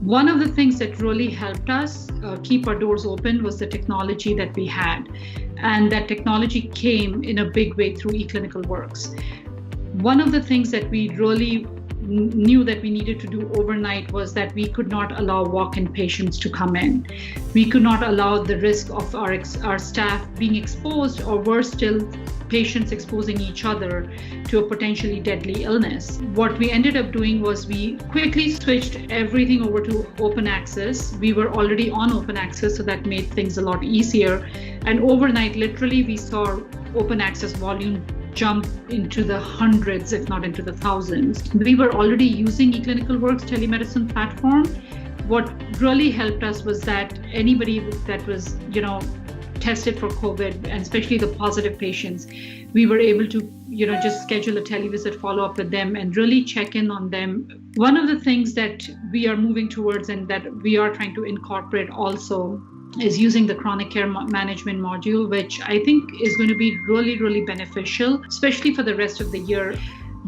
One of the things that really helped us keep our doors open was the technology that we had. And that technology came in a big way through eClinicalWorks. One of the things that we really knew that we needed to do overnight was that we could not allow walk-in patients to come in. We could not allow the risk of our staff being exposed, or worse still, patients exposing each other to a potentially deadly illness. What we ended up doing was we quickly switched everything over to open access. We were already on open access, so that made things a lot easier. And overnight, literally, we saw open access volume jump into the hundreds, if not into the thousands. We were already using eClinicalWorks telemedicine platform. What really helped us was that anybody that was, tested for COVID, and especially the positive patients, we were able to, just schedule a televisit follow-up with them and really check in on them. One of the things that we are moving towards and that we are trying to incorporate also is using the chronic care management module, which I think is going to be really, really beneficial, especially for the rest of the year.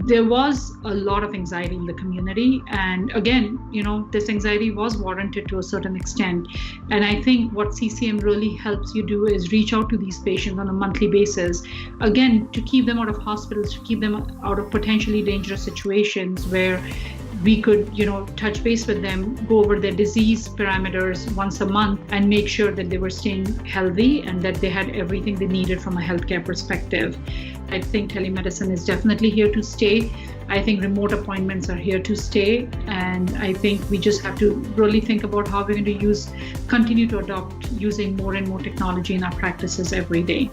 There was a lot of anxiety in the community. And again, this anxiety was warranted to a certain extent. And I think what CCM really helps you do is reach out to these patients on a monthly basis, again, to keep them out of hospitals, to keep them out of potentially dangerous situations where we could, touch base with them, go over their disease parameters once a month and make sure that they were staying healthy and that they had everything they needed from a healthcare perspective. I think telemedicine is definitely here to stay. I think remote appointments are here to stay. And I think we just have to really think about how we're going to continue to adopt using more and more technology in our practices every day.